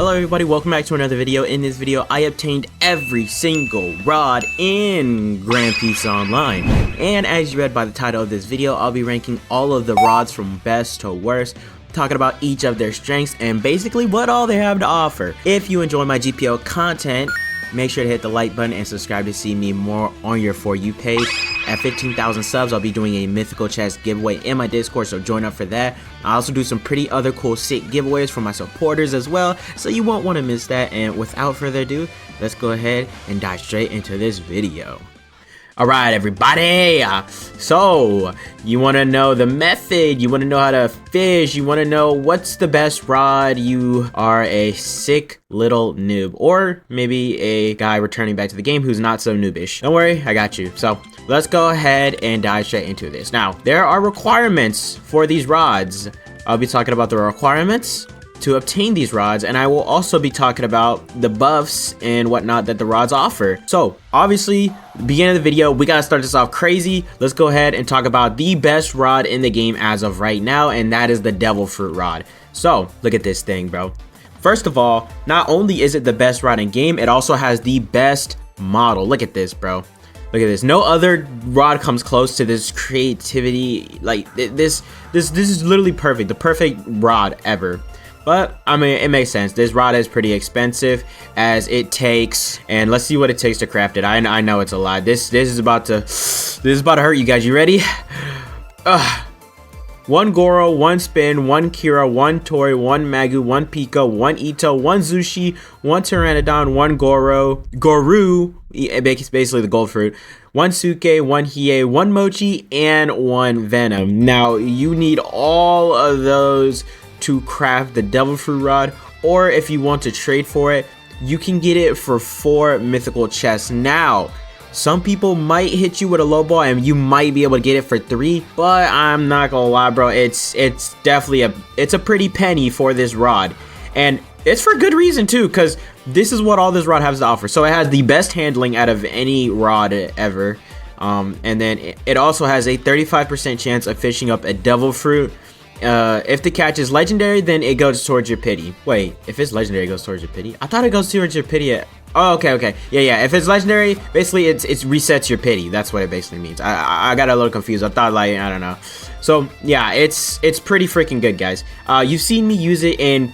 Hello everybody, welcome back to another video. In this video, I obtained every single rod in Grand Theft Online. And as you read by the title of this video, I'll be ranking all of the rods from best to worst, talking about each of their strengths and basically what all they have to offer. If you enjoy my GPO content, make sure to hit the like button and subscribe to see me more on your For You page. At 15,000 subs, I'll be doing a mythical chest giveaway in my Discord, so join up for that. I also do some pretty other cool sick giveaways for my supporters as well, so you won't want to miss that. And without further ado, let's go ahead and dive straight into this video. Alright everybody, so you want to know the method, you want to know how to fish, you want to know what's the best rod, you are a sick little noob, or maybe a guy returning back to the game who's not so noobish. Don't worry, I got you. So let's go ahead and dive straight into this. Now, there are requirements for these rods. I'll be talking about the requirements to obtain these rods, and I will also be talking about the buffs and whatnot that the rods offer. So obviously, beginning of the video, we gotta start this off crazy. Let's go ahead and talk about the best rod in the game as of right now, and that is the devil fruit rod. So look at this thing, bro. First of all, not only is it the best rod in game, it also has the best model. Look at this, bro. Look at this. No other rod comes close to this creativity. Like this is literally perfect. The perfect rod ever. But I mean, it makes sense. This rod is pretty expensive, as it takes, and let's see what it takes to craft it. I know it's a lot. This is about to hurt you guys. You ready? One Goro, one Spin, one Kira, one Tori, one Magu, one Pika, one Ito, one Zushi, one Pteranodon, one Goru, it's basically the gold fruit, one Suke, one Hiei, one Mochi, and one Venom. Now, you need all of those to craft the devil fruit rod, or if you want to trade for it, you can get it for 4 mythical chests. Now, some people might hit you with a low ball and you might be able to get it for 3, but I'm not gonna lie, bro, it's definitely a pretty penny for this rod, and it's for good reason too, because this is what all this rod has to offer. So it has the best handling out of any rod ever, and then it also has a 35% chance of fishing up a devil fruit. If the catch is legendary, then it goes towards your pity. Wait, if it's legendary, it goes towards your pity? I thought it goes towards your pity. Oh, okay. Yeah. If it's legendary, basically it resets your pity. That's what it basically means. I got a little confused. I thought, like, I don't know. So yeah, it's pretty freaking good, guys. You've seen me use it in,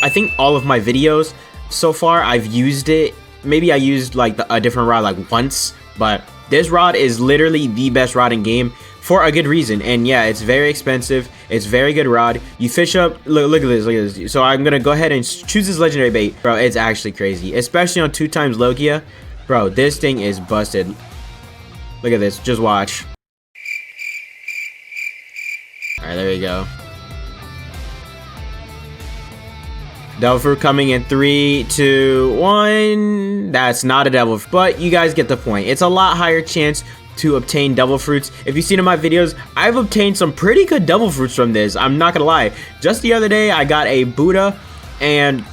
I think, all of my videos so far. I've used it. Maybe I used like a different rod like once, but this rod is literally the best rod in game, for a good reason. And yeah, it's very expensive. It's very good rod. You fish up, look at this. So I'm gonna go ahead and choose this legendary bait, bro. It's actually crazy, especially on 2 times Logia, bro. This thing is busted. Look at this, just watch. All right, there we go. Devil fruit coming in 3, 2, 1. That's not a devil fruit, but you guys get the point. It's a lot higher chance to obtain devil fruits. If you've seen in my videos, I've obtained some pretty good devil fruits from this. I'm not gonna lie. Just the other day, I got a Buddha, and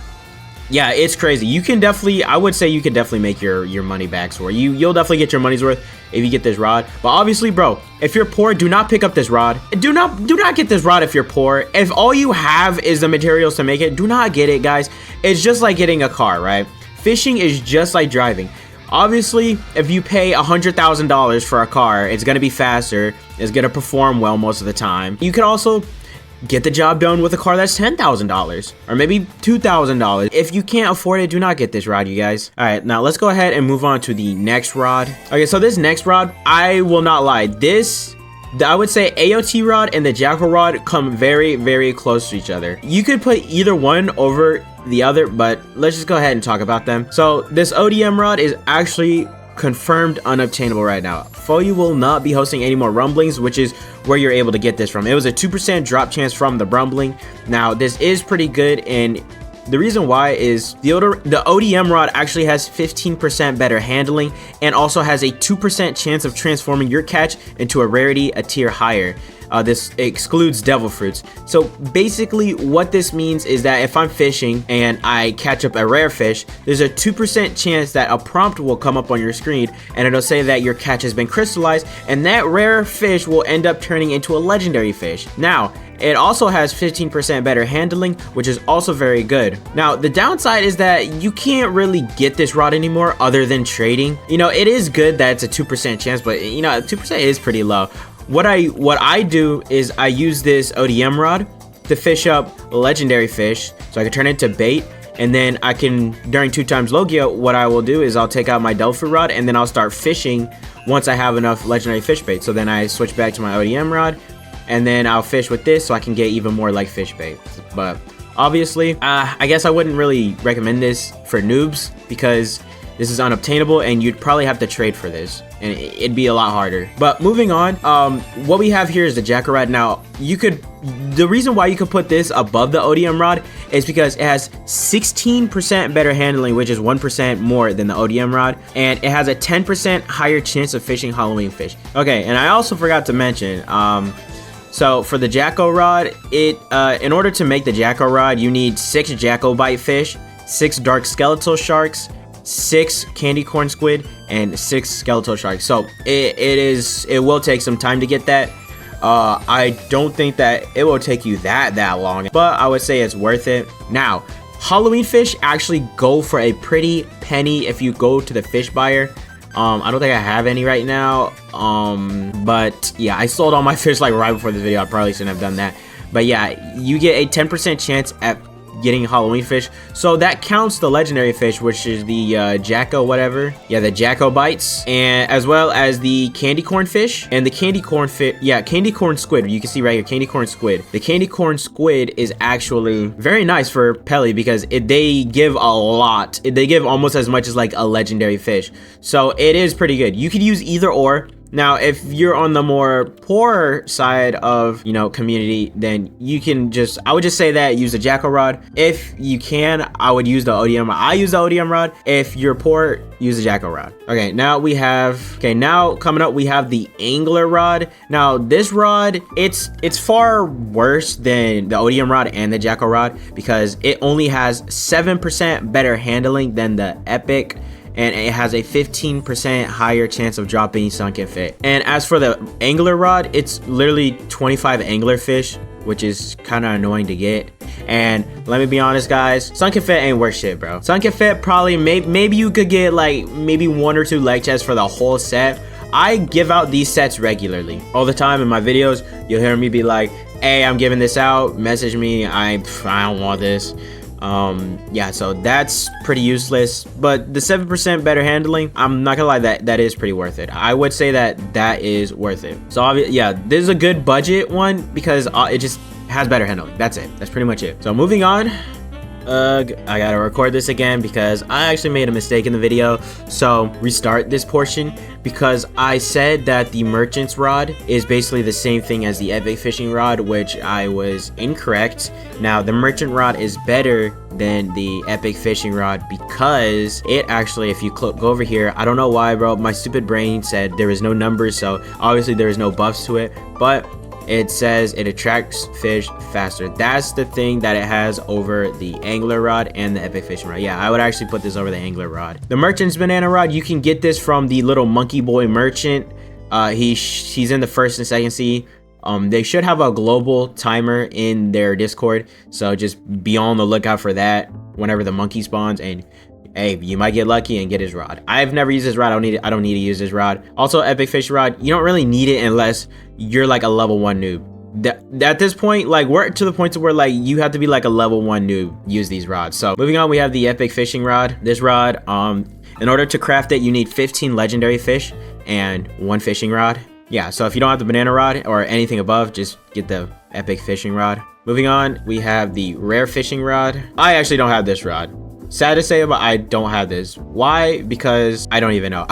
yeah, it's crazy. You can definitely, I would say you can definitely make your money back. So you'll definitely get your money's worth if you get this rod. But obviously, bro, if you're poor, do not pick up this rod. Do not get this rod if you're poor. If all you have is the materials to make it, do not get it, guys. It's just like getting a car, right? Fishing is just like driving. Obviously, if you pay $100,000 for a car, it's gonna be faster, it's gonna perform well most of the time. You could also get the job done with a car that's $10,000 or maybe $2,000. If you can't afford it, do not get this rod, you guys. All right, now let's go ahead and move on to the next rod. Okay, so this next rod, I will not lie, I would say AOT rod and the Jacko rod come very, very close to each other. You could put either one over the other, but let's just go ahead and talk about them. So this ODM rod is actually confirmed unobtainable right now. FOU will not be hosting any more rumblings, which is where you're able to get this from. It was a 2% drop chance from the rumbling. Now this is pretty good, and the reason why is the ODM rod actually has 15% better handling and also has a 2% chance of transforming your catch into a rarity a tier higher. This excludes devil fruits. So basically what this means is that if I'm fishing and I catch up a rare fish, there's a 2% chance that a prompt will come up on your screen and it'll say that your catch has been crystallized, and that rare fish will end up turning into a legendary fish. Now, It also has 15% better handling, which is also very good. Now, the downside is that you can't really get this rod anymore other than trading. You know, it is good that it's a 2% chance, but you know, 2% is pretty low. What I do is I use this ODM rod to fish up legendary fish, so I can turn it into bait. And then I can, during 2x Logia, what I will do is I'll take out my Delphi rod and then I'll start fishing once I have enough legendary fish bait. So then I switch back to my ODM rod and then I'll fish with this so I can get even more like fish bait. But obviously, I guess I wouldn't really recommend this for noobs because this is unobtainable and you'd probably have to trade for this and it'd be a lot harder. But moving on, what we have here is the Jacko rod. Now, the reason why you could put this above the ODM rod is because it has 16% better handling, which is 1% more than the ODM rod, and it has a 10% higher chance of fishing Halloween fish. Okay, and I also forgot to mention, so for the Jacko rod, in order to make the Jacko rod, you need 6 Jacko bite fish, 6 dark skeletal sharks, 6 candy corn squid, and 6 skeletal sharks. So it will take some time to get that. I don't think that it will take you that long, but I would say it's worth it. Now, Halloween fish actually go for a pretty penny if you go to the fish buyer. I don't think I have any right now, but yeah, I sold all my fish like right before this video. I probably shouldn't have done that, but yeah, you get a 10% chance at getting Halloween fish, so that counts the legendary fish, which is the Jacko whatever, yeah, the Jacko bites, and as well as the candy corn fish and the candy corn candy corn squid. You can see right here, candy corn squid. The candy corn squid is actually very nice for Peli because they give a lot. They give almost as much as like a legendary fish, so it is pretty good. You could use either or. Now, if you're on the more poorer side of, you know, community, then you can I would just say that use the Jacko rod. If you can, I would use the ODM rod. I use the ODM rod. If you're poor, use the Jacko rod. Okay, now coming up, we have the angler rod. Now, this rod, it's far worse than the ODM rod and the Jacko rod because it only has 7% better handling than the epic, and it has a 15% higher chance of dropping sunken fit. And as for the angler rod, it's literally 25 angler fish, which is kind of annoying to get. And let me be honest, guys, sunken fit ain't worth shit, bro. Sunken fit probably, maybe you could get like maybe 1 or 2 leg chests for the whole set. I give out these sets regularly, all the time in my videos. You'll hear me be like, hey, I'm giving this out, message me, I don't want this. Yeah, so that's pretty useless, but the 7% better handling, I'm not gonna lie, that is pretty worth it. I would say that is worth it. So yeah, this is a good budget one because it just has better handling. That's it. That's pretty much it. So moving on, I gotta record this again because I actually made a mistake in the video. So restart this portion because I said that the merchant's rod is basically the same thing as the epic fishing rod, which I was incorrect. Now, the merchant rod is better than the epic fishing rod because it actually, if you go over here, I don't know why, bro, my stupid brain said there is no numbers, so obviously there is no buffs to it, but it says it attracts fish faster. That's the thing that it has over the angler rod and the epic fishing rod. Yeah, I would actually put this over the angler rod. The merchant's banana rod, you can get this from the little monkey boy merchant. He's in the 1st and 2nd sea. They should have a global timer in their Discord, so just be on the lookout for that whenever the monkey spawns, and hey, you might get lucky and get his rod. I've never used his rod. I don't need to use his rod. Also, epic fish rod, you don't really need it unless you're like a level 1 noob. At this point, like, we're to the point to where like you have to be like a level 1 noob use these rods. So moving on, we have the epic fishing rod. This rod, in order to craft it, you need 15 legendary fish and 1 fishing rod. Yeah, so if you don't have the banana rod or anything above, just get the epic fishing rod. Moving on, we have the rare fishing rod. I actually don't have this rod. Sad to say, but I don't have this. Why? Because I don't even know.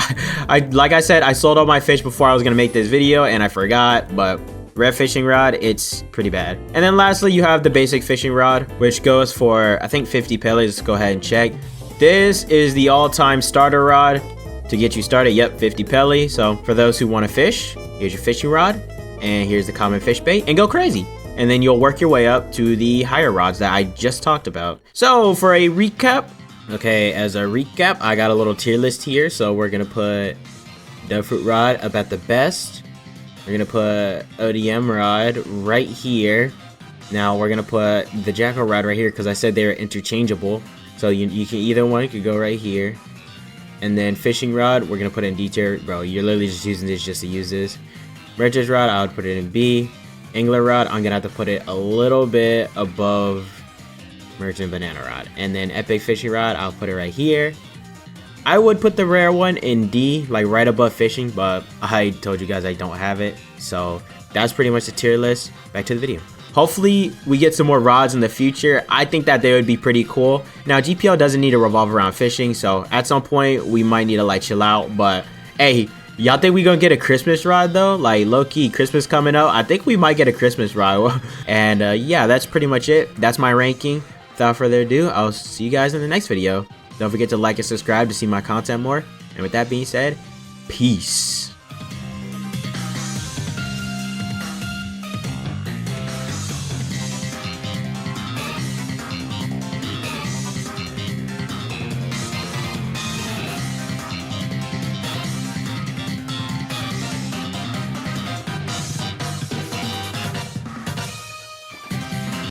Like I said, I sold all my fish before I was gonna make this video and I forgot, but rare fishing rod, it's pretty bad. And then lastly, you have the basic fishing rod, which goes for, I think, 50 pellets. Let's go ahead and check. This is the all-time starter rod to get you started. Yep, 50 pelly. So for those who want to fish, here's your fishing rod, and here's the common fish bait, and go crazy. And then you'll work your way up to the higher rods that I just talked about. So for a recap, okay, as a recap, I got a little tier list here. So we're gonna put Devil Fruit Rod up at the best. We're gonna put ODM Rod right here. Now we're gonna put the Jacko rod right here because I said they're interchangeable. So you can either one could go right here. And then fishing rod, we're gonna put in D tier. Bro, you're literally just using this just to use this. Merchant's rod, I would put it in B. Angler rod, I'm gonna have to put it a little bit above merchant banana rod. And then epic fishing rod, I'll put it right here. I would put the rare one in D, like right above fishing, but I told you guys I don't have it. So that's pretty much the tier list. Back to the video. Hopefully we get some more rods in the future. I think that they would be pretty cool. Now GPO doesn't need to revolve around fishing, so at some point we might need to like chill out. But hey, y'all think we gonna get a Christmas rod though? Like low-key, Christmas coming up, I think we might get a Christmas rod. And yeah, that's pretty much it. That's my ranking. Without further ado, I'll see you guys in the next video. Don't forget to like and subscribe to see my content more. And with that being said, peace.